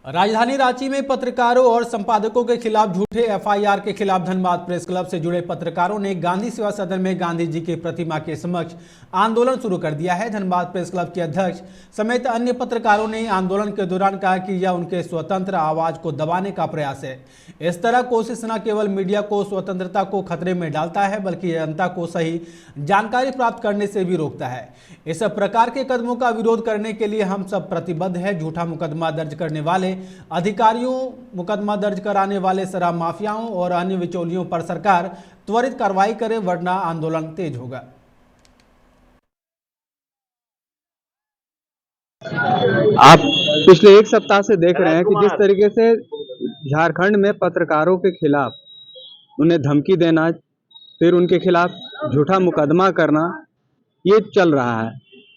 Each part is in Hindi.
राजधानी रांची में पत्रकारों और संपादकों के खिलाफ झूठे एफआईआर के खिलाफ धनबाद प्रेस क्लब से जुड़े पत्रकारों ने गांधी सेवा सदन में गांधी जी की प्रतिमा के समक्ष आंदोलन शुरू कर दिया है। धनबाद प्रेस क्लब के अध्यक्ष समेत अन्य पत्रकारों ने आंदोलन के दौरान कहा कि यह उनके स्वतंत्र आवाज को दबाने का प्रयास है। इस तरह कोशिश न केवल मीडिया को स्वतंत्रता को खतरे में डालता है बल्कि जनता को सही जानकारी प्राप्त करने से भी रोकता है। इस प्रकार के कदमों का विरोध करने के लिए हम सब प्रतिबद्ध है। झूठा मुकदमा दर्ज करने वाले अधिकारियों, मुकदमा दर्ज कराने वाले शराब माफियाओं और अन्य बिचौलियों पर सरकार त्वरित कार्रवाई करे, वरना आंदोलन तेज होगा। आप पिछले एक सप्ताह से देख रहे हैं कि जिस तरीके से झारखंड में पत्रकारों के खिलाफ उन्हें धमकी देना, फिर उनके खिलाफ झूठा मुकदमा करना, ये चल रहा है।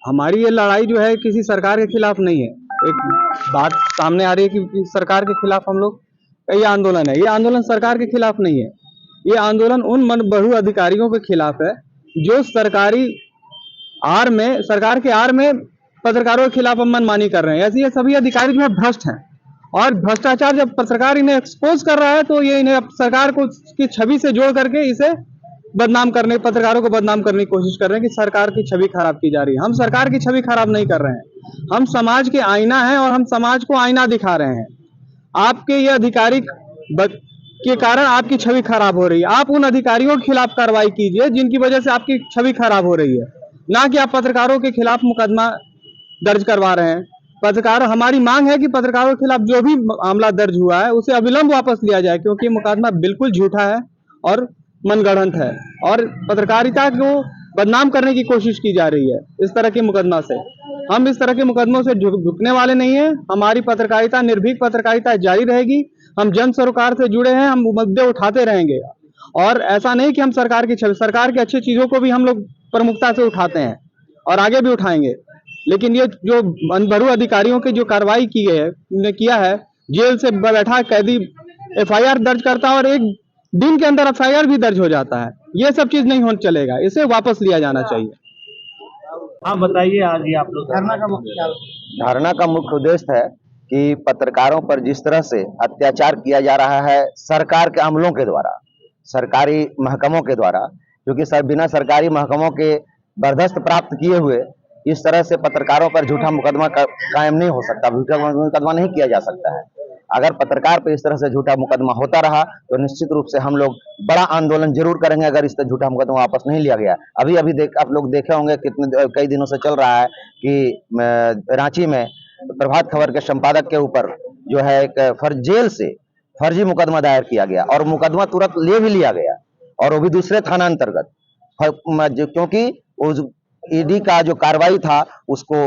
हमारी ये लड़ाई जो है किसी सरकार के खिलाफ नहीं है। एक बात सामने आ रही है कि सरकार के खिलाफ हम लोग ये आंदोलन है। ये आंदोलन सरकार के खिलाफ नहीं है। ये आंदोलन उन मनबढ़ू अधिकारियों के खिलाफ है जो सरकार के आड़ में पत्रकारों के खिलाफ मनमानी कर रहे हैं। ऐसे ये सभी अधिकारी जो है भ्रष्ट हैं और भ्रष्टाचार जब सरकार इन्हें एक्सपोज कर रहा है तो ये इन्हें सरकार को की छवि से जोड़ करके इसे बदनाम करने, पत्रकारों को बदनाम करने की कोशिश कर रहे हैं कि सरकार की छवि खराब की जा रही है। हम सरकार की छवि खराब नहीं कर रहे हैं। हम समाज के आईना हैं और हम समाज को आईना दिखा रहे हैं। आपके ये अधिकारी के कारण आपकी छवि खराब हो रही है। आप उन अधिकारियों के खिलाफ कार्रवाई कीजिए जिनकी वजह से आपकी छवि खराब हो रही है, ना कि आप पत्रकारों के खिलाफ मुकदमा दर्ज करवा रहे हैं। पत्रकार, हमारी मांग है कि पत्रकारों के खिलाफ जो भी मामला दर्ज हुआ है उसे अविलंब वापस लिया जाए, क्योंकि मुकदमा बिल्कुल झूठा है और मनगढ़ंत है और पत्रकारिता को बदनाम करने की कोशिश की जा रही है इस तरह के मुकदमा से। हम इस तरह के मुकदमों से झुकने वाले नहीं हैं। हमारी पत्रकारिता, निर्भीक पत्रकारिता जारी रहेगी। हम जन सरोकार से जुड़े हैं, हम मुद्दे उठाते रहेंगे और ऐसा नहीं कि हम सरकार की अच्छी चीजों को भी हम लोग प्रमुखता से उठाते हैं और आगे भी उठाएंगे। लेकिन ये जो मनबढ़ू अधिकारियों की जो कार्रवाई किया है, जेल से बैठा कैदी एफआईआर दर्ज करता है और एक दिन के अंदर एफआईआर भी दर्ज हो जाता है, ये सब चीज नहीं होना चलेगा। इसे वापस लिया जाना चाहिए। हाँ बताइए, आज ये आप लोग धरना का मुख्य उद्देश्य है कि पत्रकारों पर जिस तरह से अत्याचार किया जा रहा है सरकार के अमलों के द्वारा, सरकारी महकमों के द्वारा, क्योंकि बिना सरकारी महकमों के बर्दाश्त प्राप्त किए हुए इस तरह से पत्रकारों पर झूठा मुकदमा कायम नहीं हो सकता, झूठा मुकदमा नहीं किया जा सकता है। अगर पत्रकार पर इस तरह से झूठा मुकदमा होता रहा तो निश्चित रूप से हम लोग बड़ा आंदोलन जरूर करेंगे अगर इस झूठा मुकदमा वापस नहीं लिया गया। अभी आप लोग देखे होंगे कई दिनों से चल रहा है कि रांची में प्रभात खबर के संपादक के ऊपर जो है एक जेल से फर्जी मुकदमा दायर किया गया और मुकदमा तुरंत ले भी लिया गया और वो भी दूसरे थाना अंतर्गत, क्योंकि ईडी का जो कार्रवाई था उसको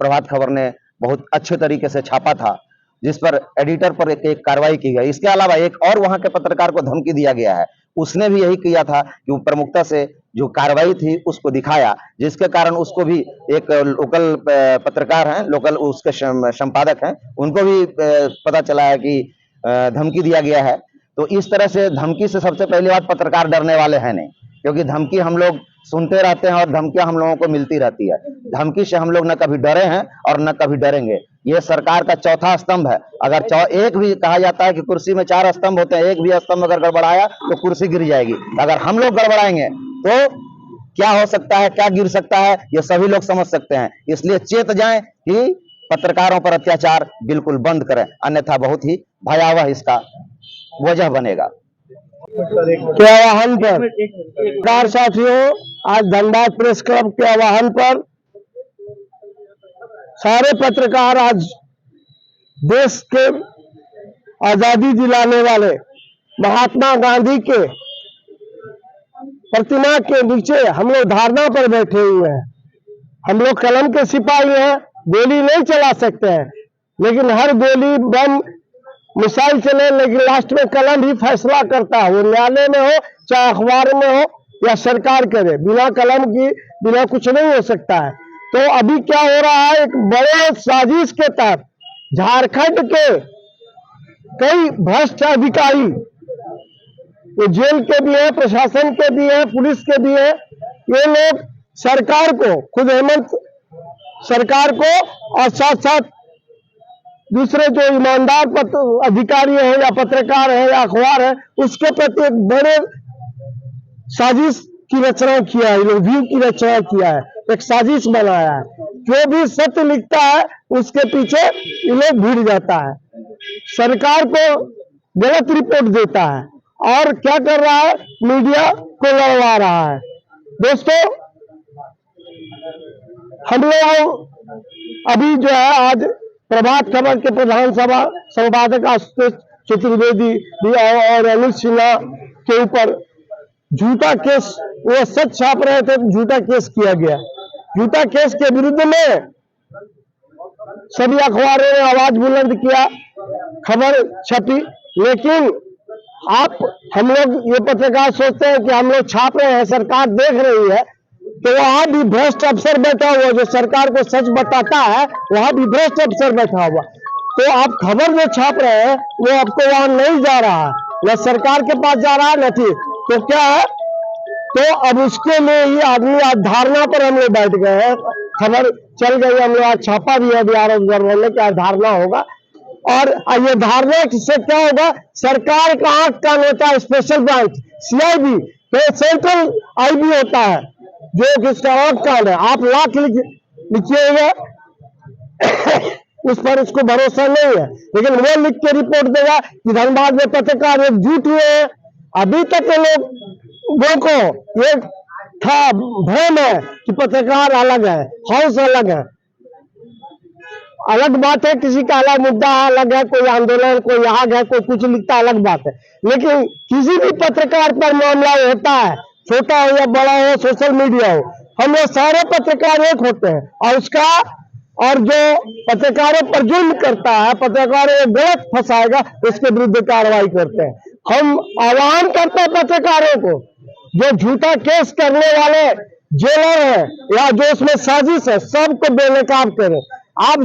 प्रभात खबर ने बहुत अच्छे तरीके से छापा था, जिस पर एडिटर पर एक कार्रवाई की गई। इसके अलावा एक और वहां के पत्रकार को धमकी दिया गया है, उसने भी यही किया था कि वो प्रमुखता से जो कार्रवाई थी उसको दिखाया, जिसके कारण उसको भी एक लोकल पत्रकार हैं, लोकल उसके संपादक हैं, उनको भी पता चला है कि धमकी दिया गया है। तो इस तरह से धमकी से सबसे पहली बात पत्रकार डरने वाले हैं नहीं, क्योंकि धमकी हम लोग सुनते रहते हैं और धमकियां हम लोगों को मिलती रहती है। धमकी से हम लोग न कभी डरे हैं और न कभी डरेंगे। ये सरकार का चौथा स्तंभ है। अगर एक भी कहा जाता है कि कुर्सी में 4 स्तंभ होते हैं, एक भी स्तंभ अगर गड़बड़ाया तो कुर्सी गिर जाएगी। अगर हम लोग गड़बड़ाएंगे तो क्या हो सकता है, क्या गिर सकता है, ये सभी लोग समझ सकते हैं। इसलिए चेत जाएं कि पत्रकारों पर अत्याचार बिल्कुल बंद करें, अन्यथा बहुत ही भयावह इसका वजह बनेगा। के आह्वान पर साथियों, आज धनबाद प्रेस क्लब के आह्वान पर सारे पत्रकार आज देश के आजादी दिलाने वाले महात्मा गांधी के प्रतिमा के नीचे हम लोग धारणा पर बैठे हुए हैं। हम लोग कलम के सिपाही हैं, गोली नहीं चला सकते हैं, लेकिन हर गोली बम मिसाइल चले, लेकिन लास्ट में कलम ही फैसला करता है। वो न्यायालय में हो, चाहे अखबार में हो या सरकार करे, बिना कलम की बिना कुछ नहीं हो सकता है। तो अभी क्या हो रहा है, एक बड़े साजिश के तहत झारखंड के कई भ्रष्ट अधिकारी, वो जेल के भी है, प्रशासन के भी है, पुलिस के भी है, ये लोग सरकार को, खुद हेमंत सरकार को और साथ साथ दूसरे जो ईमानदार अधिकारी हैं या पत्रकार हैं या अखबार है, उसके प्रति एक बड़े साजिश की रचना किया है, व्यू की रचना किया है, एक साजिश बनाया है। जो भी सत्य लिखता है उसके पीछे ये लोग भिड़ जाता है, सरकार को गलत रिपोर्ट देता है और क्या कर रहा है, मीडिया को लड़वा रहा है। दोस्तों, हम लोग अभी जो है आज प्रभात खबर के प्रधान सभा संपादक आशुतोष चतुर्वेदी और अनिल सिन्हा के ऊपर झूठा केस, वो सच छाप रहे थे, झूठा केस किया गया। झूठा केस के विरुद्ध में सभी अखबारों ने आवाज बुलंद किया, खबर छपी, लेकिन हम लोग ये पत्रकार सोचते हैं कि हम लोग छाप रहे हैं, सरकार देख रही है, तो वहां भी भ्रष्ट अफसर बैठा हुआ, जो सरकार को सच बताता है वहां भी भ्रष्ट अफसर बैठा हुआ। तो आप खबर जो छाप रहे हैं वो आपको वहां नहीं जा रहा है, न सरकार के पास जा रहा है, न ठीक। तो क्या है, तो अब उसके लिए ही आदमी आज धारणा पर हम लोग बैठ गए हैं। खबर चल गई, हम लोग आज छापा भी है बिहार ऑब्जर्वर में, क्या धारणा होगा। और ये धारणा से क्या होगा, सरकार का आंख कान होता है स्पेशल ब्रांच सीआईबी, तो सेंट्रल आईबी होता है जो किसका आंख कान है। आप लाख लिखिएगा उस पर उसको भरोसा नहीं है, लेकिन वो लिख के रिपोर्ट देगा कि धनबाद में पत्रकार एक झूठ हुए हैं। अभी तक लोगों को ये था भ्रम है कि पत्रकार अलग है, हाउस अलग है। अलग बात है, किसी का अलग मुद्दा अलग है, कोई आंदोलन, कोई आग है, कोई कुछ लिखता, अलग बात है। लेकिन किसी भी पत्रकार पर मामला होता है, छोटा हो या बड़ा हो, सोशल मीडिया हो, हम लोग सारे पत्रकार एक होते हैं। और जो पत्रकारों पर जुल्म करता है, पत्रकारों को गलत फंसाएगा, उसके विरुद्ध कार्रवाई करते हैं। हम आह्वान करते हैं पत्रकारों को, जो झूठा केस करने वाले जेलर है या जो उसमें साजिश है, सबको बेनकाब करें। आप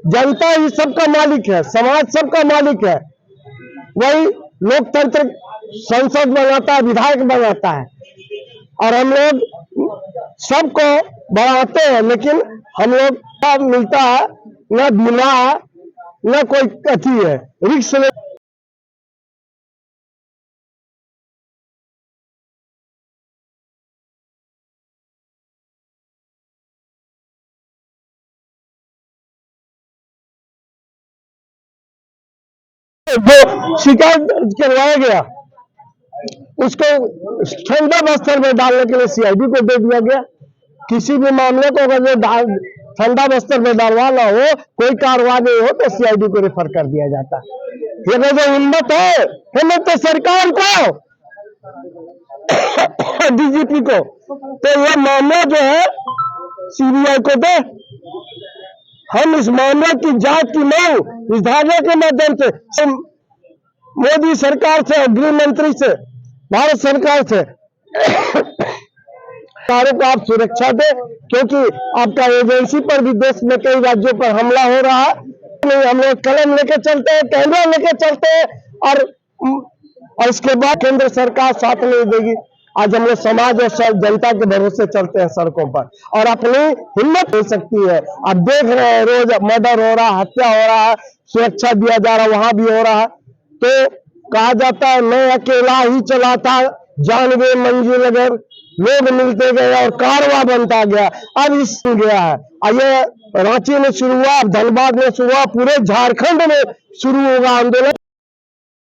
जनता ही सबका मालिक है, समाज सबका मालिक है। वही लोकतंत्र संसद बनाता है, विधायक बनाता है, और हम लोग सबको बढ़ाते हैं, लेकिन हम लोग का मिलता है न बीमा है, न कोई अथी है, रिक्स ले। जो शिकायत करवाया गया उसको ठंडा बस्तर में डालने के लिए सीआईडी को दे दिया गया। किसी भी मामले को अगर जो ठंडा बस्तर में डालवाना हो, कोई कार्रवाई हो, तो सीआईडी को रेफर कर दिया जाता है। ये जो हिम्मत है, हिम्मत तो सरकार को, डीजीपी को, तो यह मामला जो है सीबीआई को दे। हम इस मामले की जांच की मांग इस धारणा के माध्यम से मोदी सरकार से, गृह मंत्री से, भारत सरकार से कार्यों को आप सुरक्षा दे, क्योंकि आपका एजेंसी पर भी देश में कई राज्यों पर हमला हो रहा है। हम लोग कलम लेके चलते हैं, कैमरा लेके चलते हैं, और इसके बाद केंद्र सरकार साथ नहीं देगी। आज हम लोग समाज और जनता के भरोसे चलते हैं सड़कों पर, और अपनी हिम्मत हो सकती है। आप देख रहे हैं रोज मर्डर हो रहा है, हत्या हो रहा है, सुरक्षा दिया जा रहा है, वहां भी हो रहा है। तो कहा जाता है मैं अकेला ही चला था, जानवे मंजिल अगर, लोग मिलते गए और कारवां बनता गया। अब इस गया है, ये रांची में शुरू हुआ, धनबाद में शुरू हुआ, पूरे झारखंड में शुरू होगा आंदोलन।